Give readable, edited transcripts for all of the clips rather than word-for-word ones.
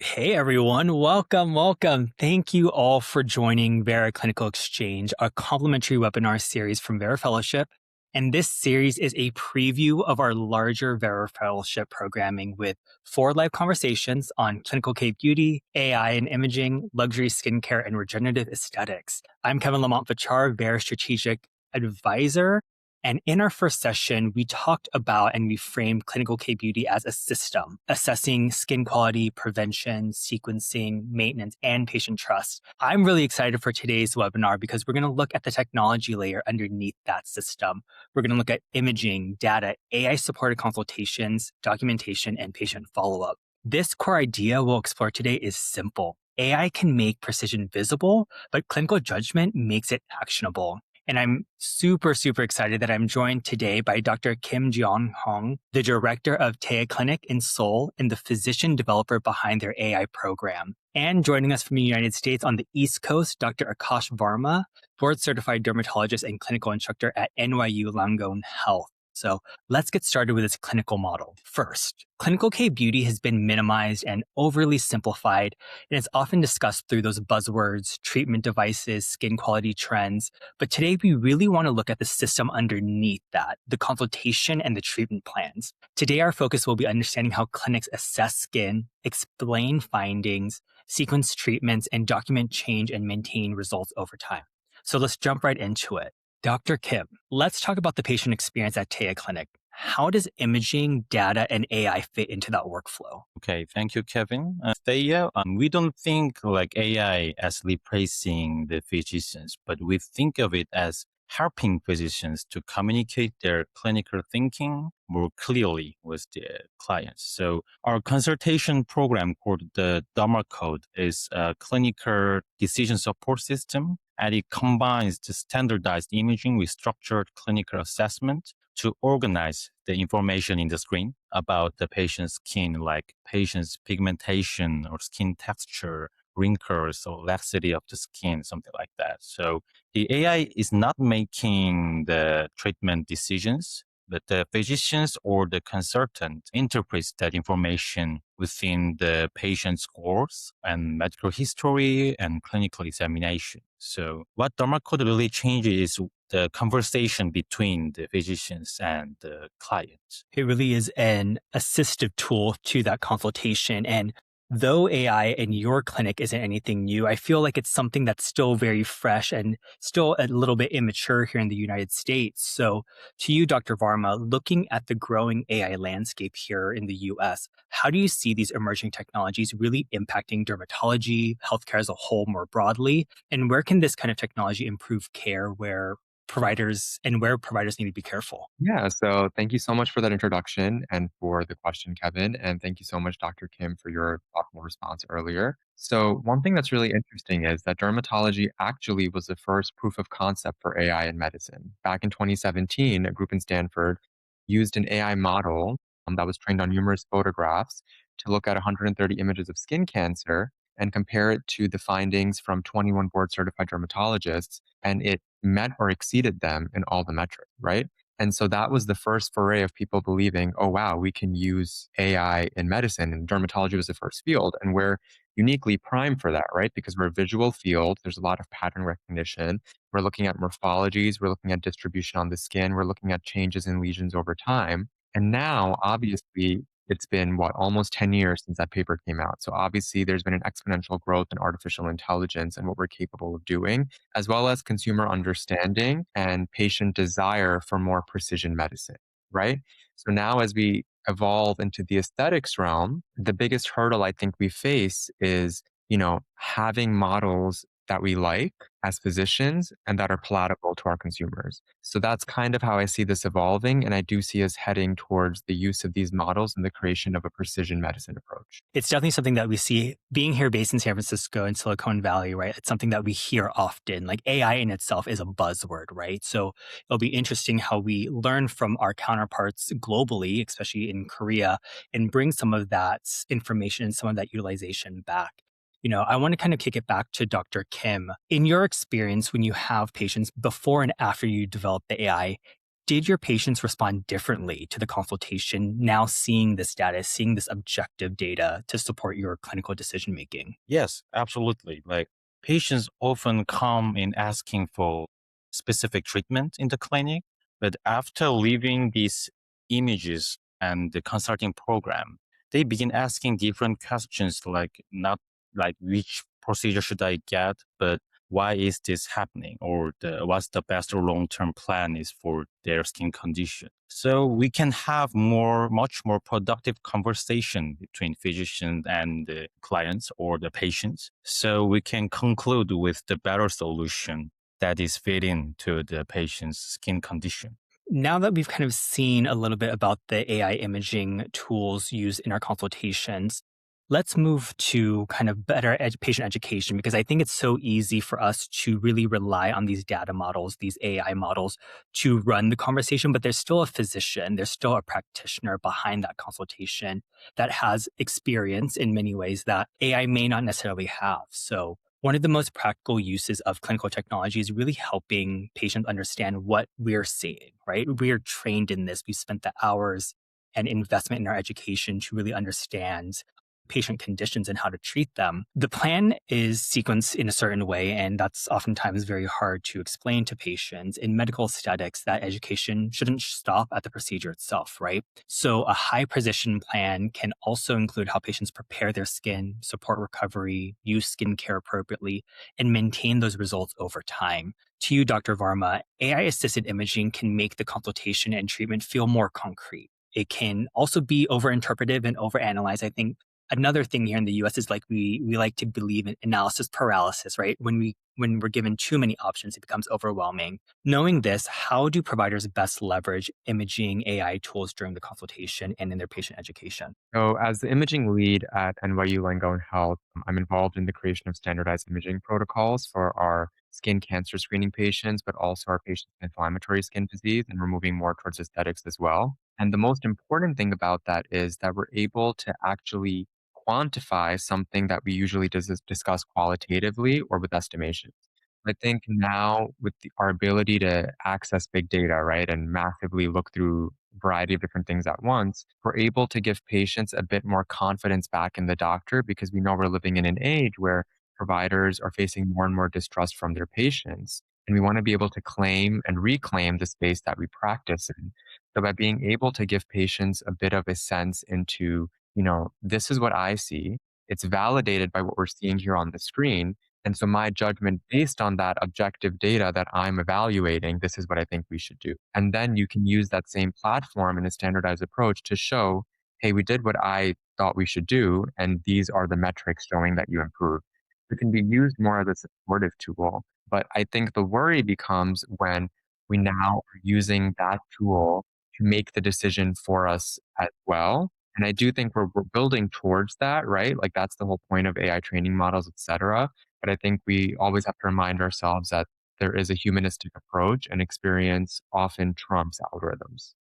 Hey everyone, welcome. Thank you all for joining Vera Clinical Exchange, a complimentary webinar series from Vera Fellowship. And this series is a preview of our larger Vera Fellowship programming with 4 live conversations on clinical K-beauty, AI and imaging, luxury skincare, and regenerative aesthetics. I'm Kevin Lamont Bachar, Vera Strategic Advisor. And in our first session, we talked about and we framed clinical K-beauty as a system, assessing skin quality, prevention, sequencing, maintenance, and patient trust. I'm really excited for today's webinar because we're going to look at the technology layer underneath that system. We're going to look at imaging, data, AI-supported consultations, documentation, and patient follow-up. This core idea we'll explore today is simple. AI can make precision visible, but clinical judgment makes it actionable. And I'm super excited that I'm joined today by Dr. GeonHyung, the director of Taya Clinic in Seoul and the physician developer behind their AI program. And joining us from the United States on the East Coast, Dr. Aakaash Varma, board-certified dermatologist and clinical instructor at NYU Langone Health. So let's get started with this clinical model. First, clinical K-beauty has been minimized and overly simplified, and it's often discussed through those buzzwords, treatment devices, skin quality trends. But today we really want to look at the system underneath that, the consultation and the treatment plans. Today our focus will be understanding how clinics assess skin, explain findings, sequence treatments, and document change and maintain results over time. So let's jump right into it. Dr. Kim, let's talk about the patient experience at Taya Clinic. How does imaging, data, and AI fit into that workflow? Okay, thank you, Kevin. Thea, we don't think like AI as replacing the physicians, but we think of it as helping physicians to communicate their clinical thinking more clearly with their clients. So our consultation program called the Dharma Code is a clinical decision support system, and it combines the standardized imaging with structured clinical assessment to organize the information in the screen about the patient's skin, like patient's pigmentation or skin texture, wrinkles or laxity of the skin, something like that. So the AI is not making the treatment decisions, but the physicians or the consultant interprets that information within the patient's scores and medical history and clinical examination. So what Dharma Code really changes is the conversation between the physicians and the client. It really is an assistive tool to that consultation. And though AI in your clinic isn't anything new, I feel like it's something that's still very fresh and still a little bit immature here in the United States. So to you, Dr. Varma, looking at the growing AI landscape here in the US, how do you see these emerging technologies really impacting dermatology, healthcare as a whole more broadly? And where can this kind of technology improve care where providers need to be careful? Yeah, so thank you so much for that introduction and for the question, Kevin. And thank you so much, Dr. Kim, for your thoughtful response earlier. So, one thing that's really interesting is that dermatology actually was the first proof of concept for AI in medicine. Back in 2017, a group in Stanford used an AI model that was trained on numerous photographs to look at 130 images of skin cancer and compare it to the findings from 21 board certified dermatologists. And it met or exceeded them in all the metrics, right? And so that was the first foray of people believing, oh, wow, we can use AI in medicine. And dermatology was the first field. And we're uniquely primed for that, right? Because we're a visual field. There's a lot of pattern recognition. We're looking at morphologies. We're looking at distribution on the skin. We're looking at changes in lesions over time. And now, obviously, it's been almost 10 years since that paper came out. So obviously, there's been an exponential growth in artificial intelligence and what we're capable of doing, as well as consumer understanding and patient desire for more precision medicine, right? So now, as we evolve into the aesthetics realm, the biggest hurdle I think we face is, having models that we like as physicians and that are palatable to our consumers. So that's kind of how I see this evolving. And I do see us heading towards the use of these models and the creation of a precision medicine approach. It's definitely something that we see being here based in San Francisco and Silicon Valley, right? It's something that we hear often. Like AI in itself is a buzzword, right? So it'll be interesting how we learn from our counterparts globally, especially in Korea, and bring some of that information and some of that utilization back. I want to kind of kick it back to Dr. Kim. In your experience, when you have patients before and after you develop the AI, Did your patients respond differently to the consultation now seeing this data, seeing this objective data to support your clinical decision making? Yes, absolutely. Like patients often come in asking for specific treatment in the clinic, but after leaving these images and the consulting program, they begin asking different questions like not like which procedure should I get, but why is this happening or what's the best long-term plan is for their skin condition. So we can have much more productive conversation between physicians and the clients or the patients. So we can conclude with the better solution that is fitting to the patient's skin condition. Now that we've kind of seen a little bit about the AI imaging tools used in our consultations, let's move to kind of better patient education because I think it's so easy for us to really rely on these data models, these AI models to run the conversation, but there's still a physician, there's still a practitioner behind that consultation that has experience in many ways that AI may not necessarily have. So one of the most practical uses of clinical technology is really helping patients understand what we're seeing, right? We're trained in this. We spent the hours and investment in our education to really understand patient conditions and how to treat them. The plan is sequenced in a certain way, and that's oftentimes very hard to explain to patients. In medical aesthetics, that education shouldn't stop at the procedure itself, right? So a high precision plan can also include how patients prepare their skin, support recovery, use skincare appropriately, and maintain those results over time. To you, Dr. Varma, AI assisted imaging can make the consultation and treatment feel more concrete. It can also be overinterpretive and overanalyzed. I think another thing here in the US is like we like to believe in analysis paralysis, right? When we're given too many options, it becomes overwhelming. Knowing this, how do providers best leverage imaging AI tools during the consultation and in their patient education? So, as the imaging lead at NYU Langone Health, I'm involved in the creation of standardized imaging protocols for our skin cancer screening patients, but also our patients with inflammatory skin disease, and we're moving more towards aesthetics as well. And the most important thing about that is that we're able to actually quantify something that we usually discuss qualitatively or with estimations. I think now with our ability to access big data, right, and massively look through a variety of different things at once, we're able to give patients a bit more confidence back in the doctor because we know we're living in an age where providers are facing more and more distrust from their patients. And we want to be able to claim and reclaim the space that we practice in. So by being able to give patients a bit of a sense into, this is what I see. It's validated by what we're seeing here on the screen, and so my judgment based on that objective data that I'm evaluating, this is what I think we should do. And then you can use that same platform in a standardized approach to show, hey, we did what I thought we should do, and these are the metrics showing that you improved. It can be used more as a supportive tool. But I think the worry becomes when we now are using that tool to make the decision for us as well. And I do think we're building towards that, right? Like that's the whole point of AI training models, et cetera. But I think we always have to remind ourselves that there is a humanistic approach and experience often trumps algorithms.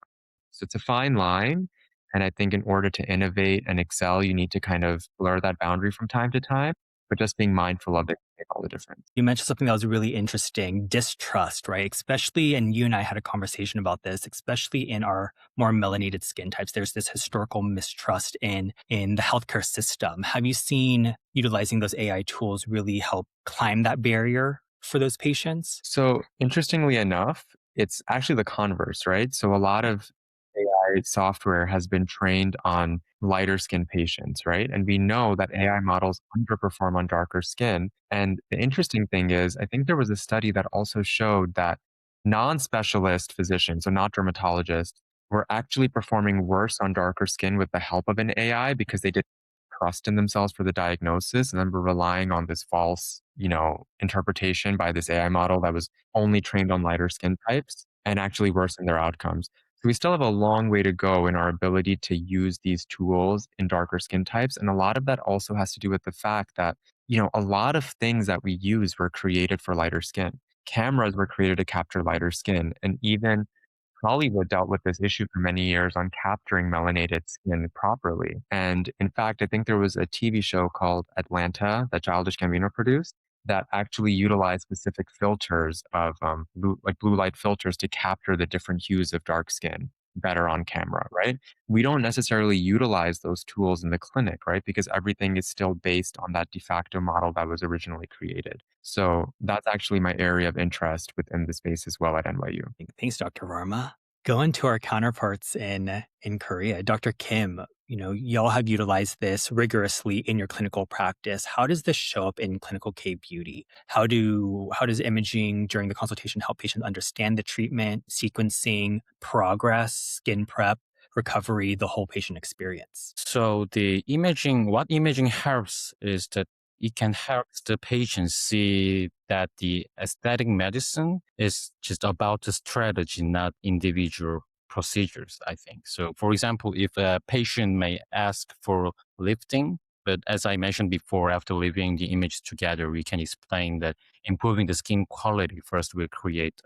So it's a fine line. And I think in order to innovate and excel, you need to kind of blur that boundary from time to time, but just being mindful of it can make all the difference. You mentioned something that was really interesting, distrust, right? Especially, and you and I had a conversation about this, especially in our more melanated skin types. There's this historical mistrust in the healthcare system. Have you seen utilizing those AI tools really help climb that barrier for those patients? So interestingly enough, it's actually the converse, right? So a lot of AI software has been trained on lighter skin patients, right? And we know that AI models underperform on darker skin. And the interesting thing is, I think there was a study that also showed that non-specialist physicians, so not dermatologists, were actually performing worse on darker skin with the help of an AI because they didn't trust in themselves for the diagnosis and then were relying on this false, interpretation by this AI model that was only trained on lighter skin types and actually worsened their outcomes. So we still have a long way to go in our ability to use these tools in darker skin types. And a lot of that also has to do with the fact that, a lot of things that we use were created for lighter skin. Cameras were created to capture lighter skin. And even Hollywood dealt with this issue for many years on capturing melanated skin properly. And in fact, I think there was a TV show called Atlanta that Childish Gambino produced. that actually utilize specific filters of blue light filters to capture the different hues of dark skin better on camera, right? We don't necessarily utilize those tools in the clinic, right? Because everything is still based on that de facto model that was originally created. So that's actually my area of interest within the space as well at NYU. Thanks, Dr. Varma. Going to our counterparts in Korea, Dr. Kim, y'all have utilized this rigorously in your clinical practice. How does this show up in clinical K beauty? How does imaging during the consultation help patients understand the treatment, sequencing, progress, skin prep, recovery, the whole patient experience? So what imaging helps is that it can help the patient see that the aesthetic medicine is just about the strategy, not individual procedures, I think. So for example, if a patient may ask for lifting, but as I mentioned before, after leaving the image together, we can explain that improving the skin quality first will create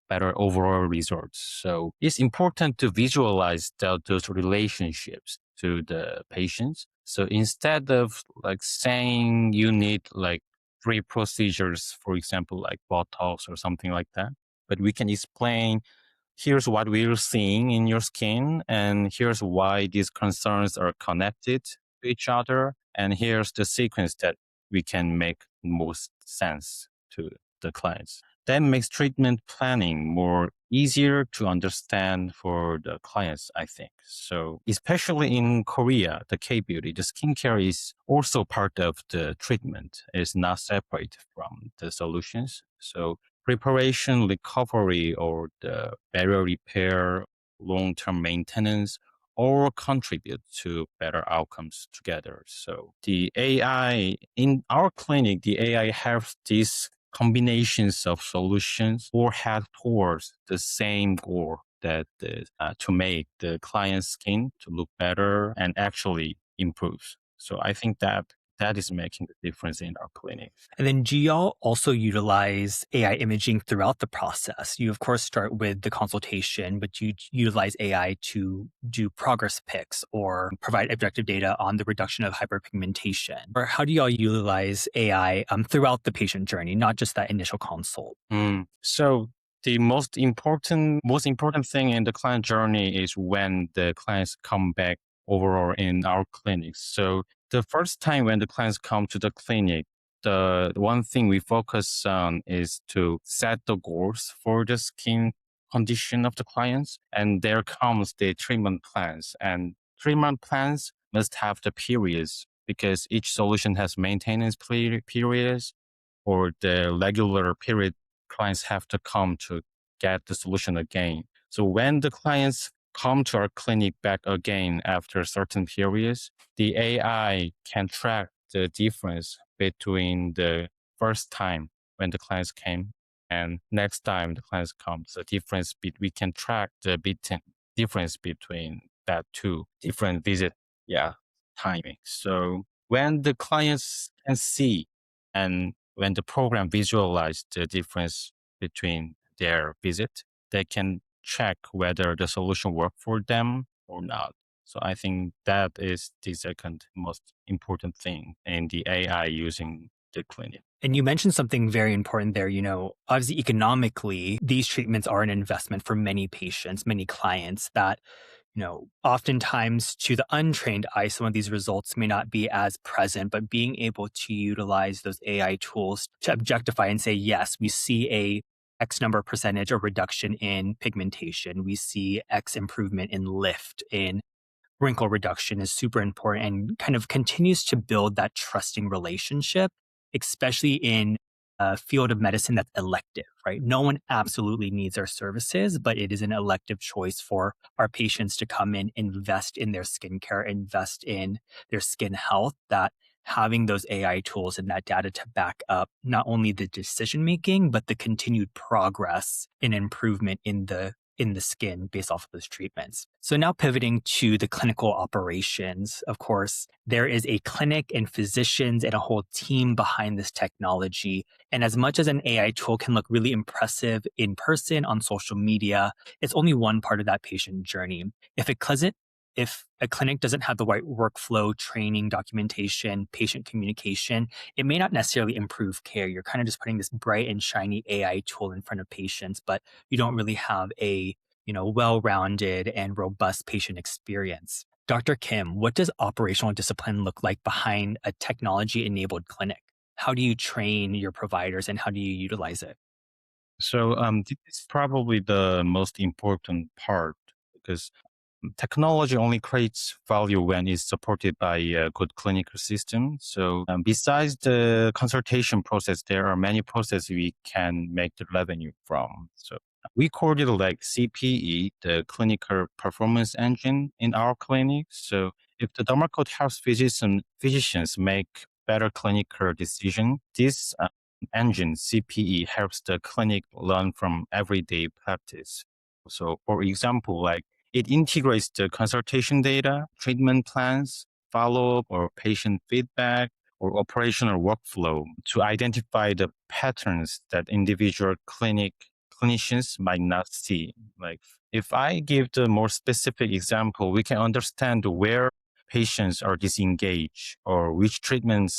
better overall results. So it's important to visualize those relationships to the patients. So instead of like saying you need like 3 procedures, for example, like Botox or something like that, but we can explain here's what we're seeing in your skin, and here's why these concerns are connected to each other, and here's the sequence that we can make most sense to the clients. That makes treatment planning more easier to understand for the clients, I think. So especially in Korea, the K-beauty, the skincare is also part of the treatment. It's not separate from the solutions. So preparation, recovery, or the barrier repair, long-term maintenance, all contribute to better outcomes together. So the AI in our clinic, the AI helps these combinations of solutions all head towards the same goal that to make the client's skin to look better and actually improves. So I think that is making the difference in our clinic. And then do y'all also utilize AI imaging throughout the process? You, of course, start with the consultation, but you utilize AI to do progress pics or provide objective data on the reduction of hyperpigmentation. Or how do y'all utilize AI throughout the patient journey, not just that initial consult? So the most important thing in the client journey is when the clients come back overall in our clinics. So the first time when the clients come to the clinic, the one thing we focus on is to set the goals for the skin condition of the clients. And there comes the treatment plans. And treatment plans must have the periods because each solution has maintenance periods or the regular period clients have to come to get the solution again. So when the clients come to our clinic back again after certain periods, the AI can track the difference between the first time when the clients came and next time the clients come. The difference we can track the difference between that two different visit timing. So when the clients can see and when the program visualize the difference between their visit, they can check whether the solution worked for them or not. So I think that is the second most important thing in the AI using the clinic. And you mentioned something very important there. Obviously, economically, these treatments are an investment for many patients, many clients that oftentimes to the untrained eye, some of these results may not be as present, but being able to utilize those AI tools to objectify and say, yes, we see a X number percentage or reduction in pigmentation. We see X improvement in lift, in wrinkle reduction is super important and kind of continues to build that trusting relationship, especially in a field of medicine that's elective, right? No one absolutely needs our services, but it is an elective choice for our patients to come in, invest in their skincare, invest in their skin health, that having those AI tools and that data to back up not only the decision making, but the continued progress and improvement in the skin based off of those treatments. So now pivoting to the clinical operations, of course, there is a clinic and physicians and a whole team behind this technology. And as much as an AI tool can look really impressive in person on social media, it's only one part of that patient journey. If if a clinic doesn't have the right workflow, training, documentation, patient communication, it may not necessarily improve care. You're kind of just putting this bright and shiny AI tool in front of patients, but you don't really have a well-rounded and robust patient experience. Dr. Kim, what does operational discipline look like behind a technology-enabled clinic? How do you train your providers and how do you utilize it? So this is probably the most important part because technology only creates value when it's supported by a good clinical system. So besides the consultation process, there are many processes we can make the revenue from. So we call it like CPE, the clinical performance engine in our clinic. So if the dermatology helps physicians make better clinical decision, this engine CPE helps the clinic learn from everyday practice. So for example, like it integrates the consultation data, treatment plans, follow-up or patient feedback, or operational workflow to identify the patterns that individual clinicians might not see. Like if I give the more specific example, we can understand where patients are disengaged or which treatment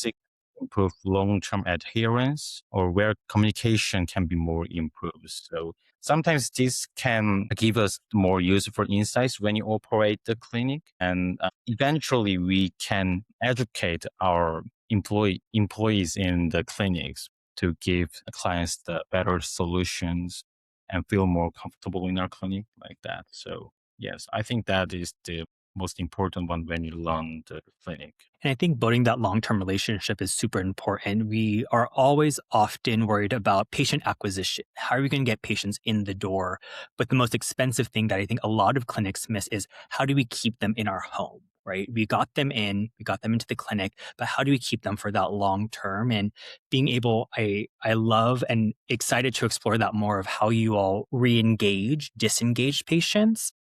improve long-term adherence or where communication can be more improved. So sometimes this can give us more useful insights when you operate the clinic, and eventually we can educate our employees in the clinics to give clients the better solutions and feel more comfortable in our clinic like that. So yes, I think that is the most important one when you learn the clinic. And I think building that long-term relationship is super important. We are always often worried about patient acquisition. How are we going to get patients in the door? But the most expensive thing that I think a lot of clinics miss is how do we keep them in our home, right? We got them into the clinic, but how do we keep them for that long term? And being able, I love and excited to explore that more of how you all re-engage disengaged patients,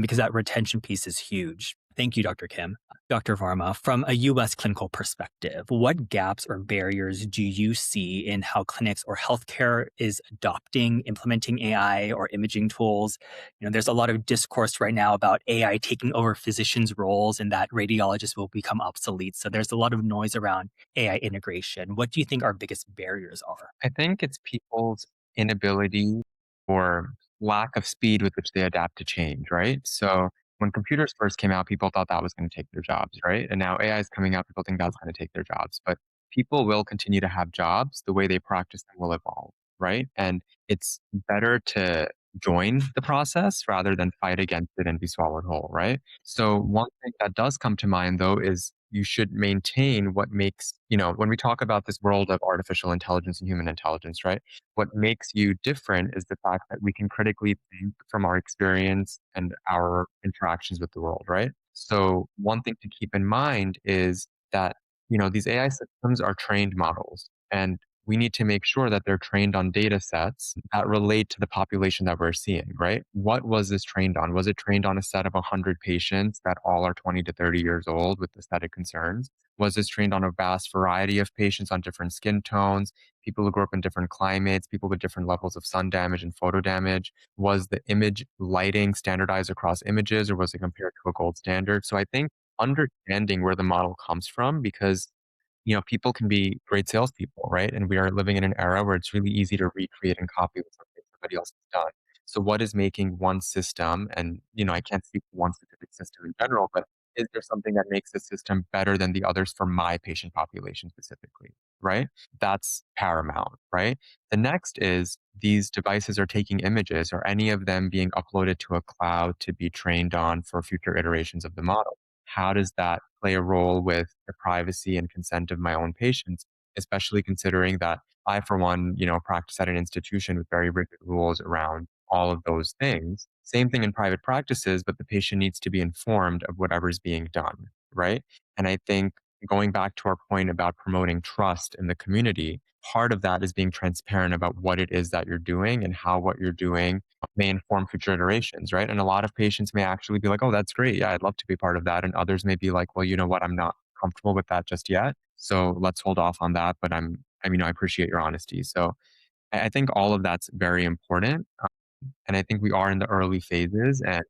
because that retention piece is huge. Thank you, Dr. Kim. Dr. Varma, from a US clinical perspective, what gaps or barriers do you see in how clinics or healthcare is adopting, implementing AI or imaging tools? There's a lot of discourse right now about AI taking over physicians' roles and that radiologists will become obsolete. So there's a lot of noise around AI integration. What do you think our biggest barriers are? I think it's people's inability or lack of speed with which they adapt to change, right? So when computers first came out, people thought that was going to take their jobs, right? And now AI is coming out, people think that's going to take their jobs. But people will continue to have jobs. The way they practice them will evolve, right? And it's better to join the process rather than fight against it and be swallowed whole, right? So one thing that does come to mind though is you should maintain what makes, when we talk about this world of artificial intelligence and human intelligence, right? What makes you different is the fact that we can critically think from our experience and our interactions with the world, right? So one thing to keep in mind is that, these AI systems are trained models, and we need to make sure that they're trained on data sets that relate to the population that we're seeing, right? What was this trained on? Was it trained on a set of 100 patients that all are 20 to 30 years old with aesthetic concerns? Was this trained on a vast variety of patients on different skin tones, people who grew up in different climates, people with different levels of sun damage and photo damage? Was the image lighting standardized across images, or was it compared to a gold standard? So I think understanding where the model comes from, because people can be great salespeople, right? And we are living in an era where it's really easy to recreate and copy what somebody else has done. So what is making one system, and I can't speak for one specific system in general, but is there something that makes the system better than the others for my patient population specifically, right? That's paramount, right? The next is these devices are taking images, or any of them being uploaded to a cloud to be trained on for future iterations of the model. How does that play a role with the privacy and consent of my own patients, especially considering that I, for one, practice at an institution with very rigid rules around all of those things. Same thing in private practices, but the patient needs to be informed of whatever's being done, right? And I think going back to our point about promoting trust in the community, part of that is being transparent about what it is that you're doing and how what you're doing may inform future iterations, right? And a lot of patients may actually be like, oh, that's great. Yeah, I'd love to be part of that. And others may be like, well, you know what? I'm not comfortable with that just yet. So let's hold off on that. But I appreciate your honesty. So I think all of that's very important. And I think we are in the early phases. And,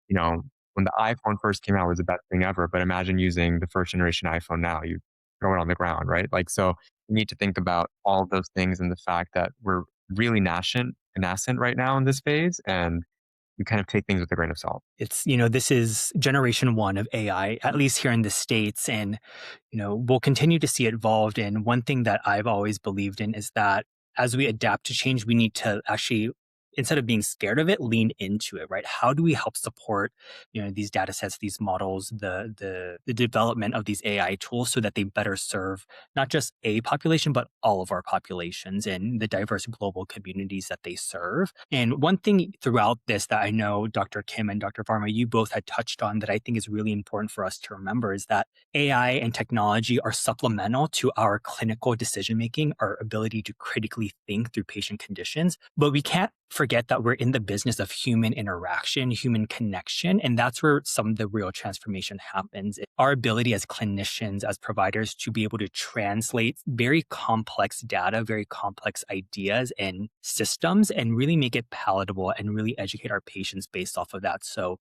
you know, when the iPhone first came out, it was the best thing ever. But imagine using the first generation iPhone now, you throw it on the ground, right? Like, so you need to think about all of those things and the fact that we're really nascent right now in this phase, and you kind of take things with a grain of salt. It's, this is generation one of AI, at least here in the States. And, we'll continue to see it evolved. And one thing that I've always believed in is that as we adapt to change, we need to actually, instead of being scared of it, lean into it, right? How do we help support, these data sets, these models, the development of these AI tools so that they better serve not just a population, but all of our populations and the diverse global communities that they serve. And one thing throughout this that I know Dr. Kim and Dr. Varma, you both had touched on that I think is really important for us to remember is that AI and technology are supplemental to our clinical decision making, our ability to critically think through patient conditions. But we can't forget that we're in the business of human interaction, human connection, and that's where some of the real transformation happens. Our ability as clinicians, as providers, to be able to translate very complex data, very complex ideas and systems, and really make it palatable and really educate our patients based off of that. So,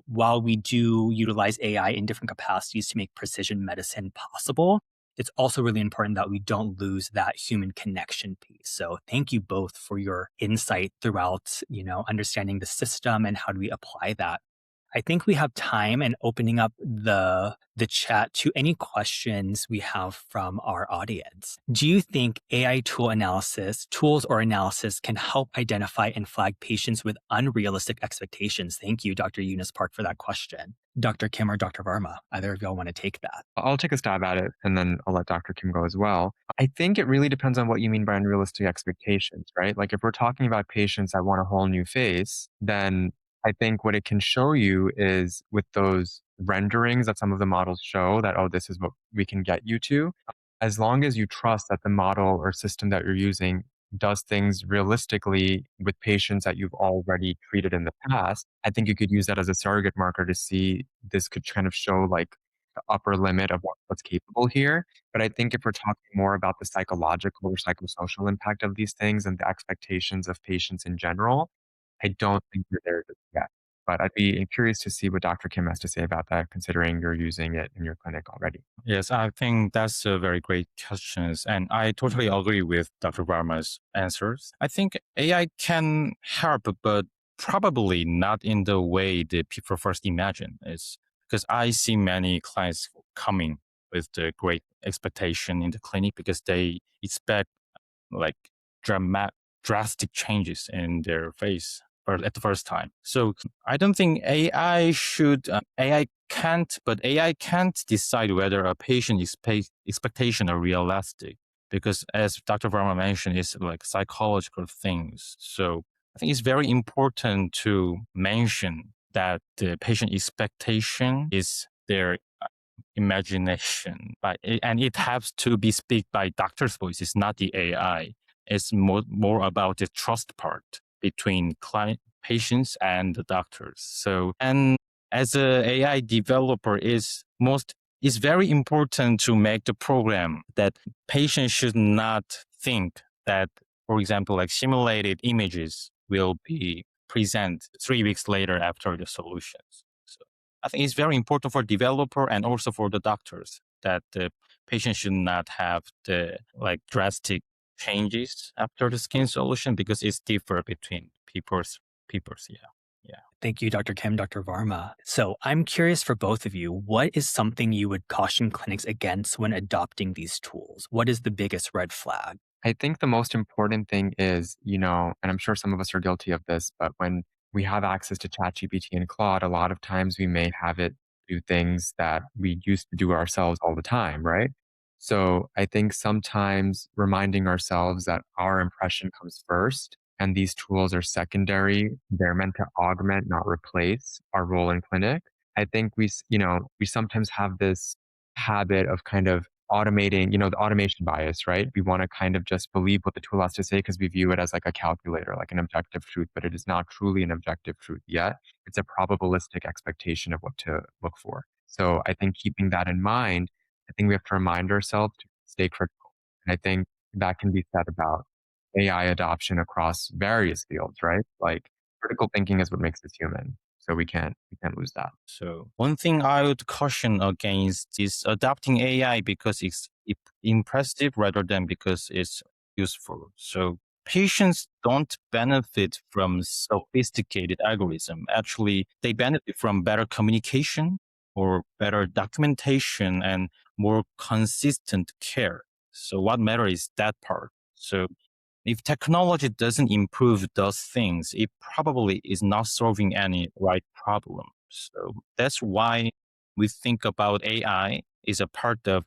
while we do utilize AI in different capacities to make precision medicine possible, it's also really important that we don't lose that human connection piece. So thank you both for your insight throughout, understanding the system and how do we apply that. I think we have time and opening up the chat to any questions we have from our audience. Do you think AI tools or analysis can help identify and flag patients with unrealistic expectations? Thank you, Dr. Eunice Park, for that question. Dr. Kim or Dr. Varma, either of y'all want to take that? I'll take a stab at it, and then I'll let Dr. Kim go as well. I think it really depends on what you mean by unrealistic expectations, right? Like, if we're talking about patients that want a whole new face, then I think what it can show you is with those renderings that some of the models show that, oh, this is what we can get you to. As long as you trust that the model or system that you're using does things realistically with patients that you've already treated in the past, I think you could use that as a surrogate marker to see this could kind of show like the upper limit of what's capable here. But I think if we're talking more about the psychological or psychosocial impact of these things and the expectations of patients in general, I don't think we're there just yet. But I'd be curious to see what Dr. Kim has to say about that, considering you're using it in your clinic already. Yes, I think that's a very great question. And I totally agree with Dr. Varma's answers. I think AI can help, but probably not in the way that people first imagine. It's because I see many clients coming with the great expectation in the clinic because they expect like drastic changes in their face or at the first time. So I don't think AI can't decide whether a patient expectation are realistic because as Dr. Varma mentioned, it's like psychological things. So I think it's very important to mention that the patient expectation is their imagination, and it has to be speak by doctor's voice. It's not the AI. It's more about the trust part between client, patients, and the doctors. So, and as a AI developer, it's very important to make the program that patients should not think that, for example, like simulated images will be present 3 weeks later after the solutions. So I think it's very important for developer and also for the doctors that the patient should not have the like drastic changes after the skin solution because it's different between people's. Yeah. Thank you, Dr. Kim, Dr. Varma. So I'm curious for both of you, what is something you would caution clinics against when adopting these tools? What is the biggest red flag? I think the most important thing is, and I'm sure some of us are guilty of this, but when we have access to ChatGPT and Claude, a lot of times we may have it do things that we used to do ourselves all the time, right? So I think sometimes reminding ourselves that our impression comes first and these tools are secondary, they're meant to augment, not replace our role in clinic. I think we sometimes have this habit of kind of automating, the automation bias, right? We want to kind of just believe what the tool has to say because we view it as like a calculator, like an objective truth, but it is not truly an objective truth yet. It's a probabilistic expectation of what to look for. So I think keeping that in mind, I think we have to remind ourselves to stay critical. And I think that can be said about AI adoption across various fields, right? Like critical thinking is what makes us human. So we can't lose that. So one thing I would caution against is adopting AI because it's impressive rather than because it's useful. So patients don't benefit from sophisticated algorithm. Actually, they benefit from better communication or better documentation and more consistent care. So what matters is that part. So if technology doesn't improve those things, it probably is not solving any right problem. So that's why we think about AI is a part of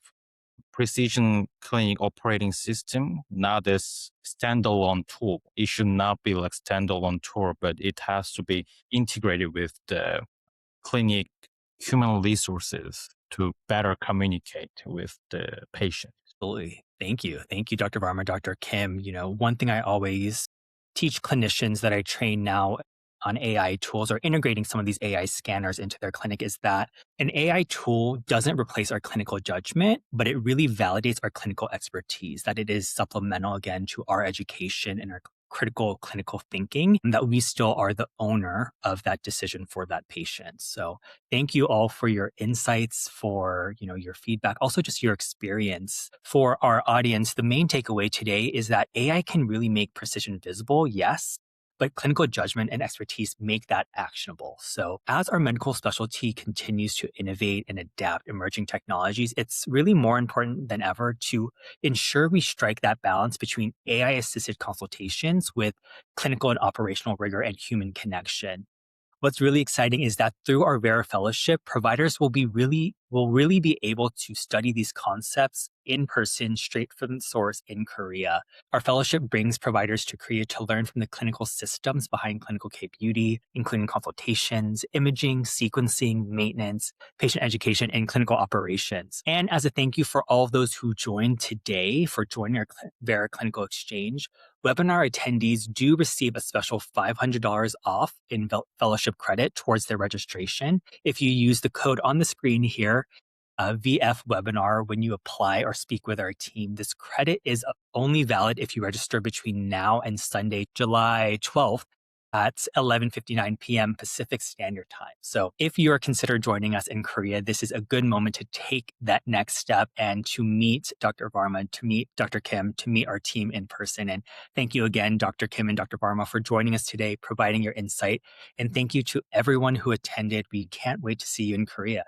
precision clinic operating system, not as standalone tool. It should not be like standalone tool, but it has to be integrated with the clinic human resources to better communicate with the patient. Absolutely. Thank you. Thank you, Dr. Varma, Dr. Kim. One thing I always teach clinicians that I train now on AI tools or integrating some of these AI scanners into their clinic is that an AI tool doesn't replace our clinical judgment, but it really validates our clinical expertise, that it is supplemental again to our education and our critical clinical thinking, and that we still are the owner of that decision for that patient. So thank you all for your insights, for your feedback, also just your experience. For our audience, the main takeaway today is that AI can really make precision visible, yes, but clinical judgment and expertise make that actionable. So as our medical specialty continues to innovate and adapt emerging technologies, it's really more important than ever to ensure we strike that balance between AI-assisted consultations with clinical and operational rigor and human connection. What's really exciting is that through our Vera Fellowship, providers will really be able to study these concepts in person, straight from the source in Korea. Our fellowship brings providers to Korea to learn from the clinical systems behind clinical K-beauty, including consultations, imaging, sequencing, maintenance, patient education, and clinical operations. And as a thank you for all of those who joined today for joining our Vera Clinical Exchange, webinar attendees do receive a special $500 off in fellowship credit towards their registration if you use the code on the screen here, VF webinar, when you apply or speak with our team. This credit is only valid if you register between now and Sunday, July 12th at 11:59 p.m. Pacific Standard Time. So if you are considered joining us in Korea, this is a good moment to take that next step and to meet Dr. Varma, to meet Dr. Kim, to meet our team in person. And thank you again, Dr. Kim and Dr. Varma, for joining us today, providing your insight. And thank you to everyone who attended. We can't wait to see you in Korea.